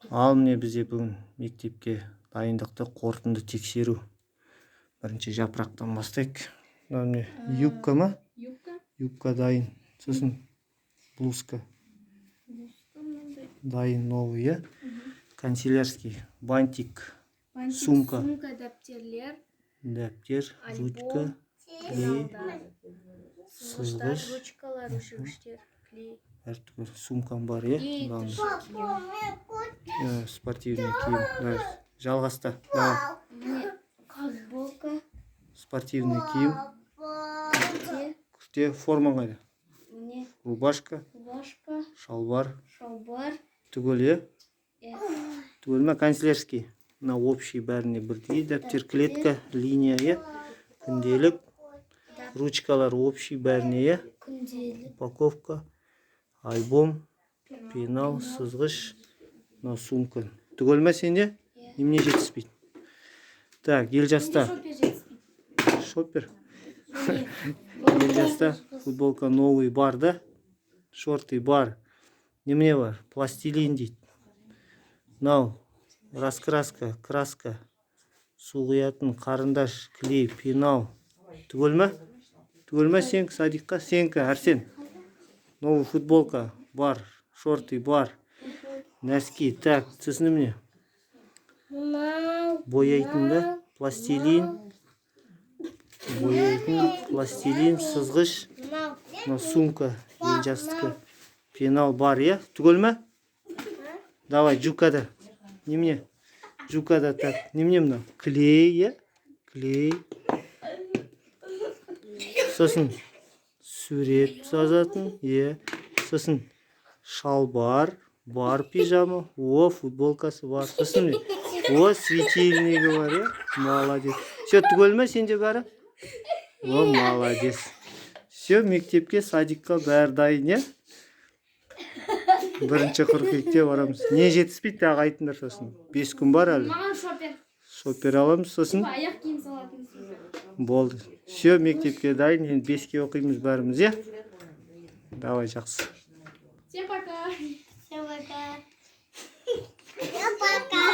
Ал міне бізде бүгін мектепке дайындықты қорытынды тексеру. Бірінші жапырақтан бастайық. Міне юбка ма? Юбка дайын. Сосын блузка. Дайын новый, канцелярский, бантик, сумка. Сумка, дәптерлер. Дәптер, ручка, клей, сызғыш. Ручкалар, өшіргіштер, клей. Әртүрлі сумкам бар, спортивный киім. Жалғаста. Футболка. Спортивный киім. Күрте формаң қайда? Рубашка. Шалбар. Түгел, Түгел ме? Канцелярский. На общий бәріне бірдей. Дәптер, клетка, линия, күнделік. Ручкалар общий бәріне, упаковка. Альбом, пенал, сызғыш, сумка. Түгел ме сенде? Немене жетіспейді? Так, Елжаста. Шопер. Елжаста футболка новый бар, да? Шорты бар. Немене бар? Пластилин дейді. Мынау раскраска, краска, су құятын қарындаш, клей, пенал. Түгел ме? Түгел ме сенкі садикқа? Сенкі, Арсен. Новый футболка бар, шорты бар, носки. Так, сосын міне. Бояйтын да, пластилин. Бояйтын, пластилин, сызғыш. Сумка, Елжастікі. Пенал бар, Түгел ме? Давай, жукада. Немене? Жукада, так. Немене мына? Клей, Клей. Сосын сурет сазатын, сосын шалбар, бар пижама, футболкасы бар. Сосын светильнигі бар, Молодец. Все, түгел ме сенде бәрі? Молодец. Все, мектепке, садикқа бәрі дайын, Бірінші қыркүйекте барамыз. Не жетіспейді, тағы айтыңдар сосын. 5 күн бар әлі. Маған шопер. Шопер аламыз сосын. Аяқ киім салатын. Болды. Все, мектепке дайын. Енді 5-ке оқимыз бәріміз, Давай, жақсы. Всем пока. Всем пока.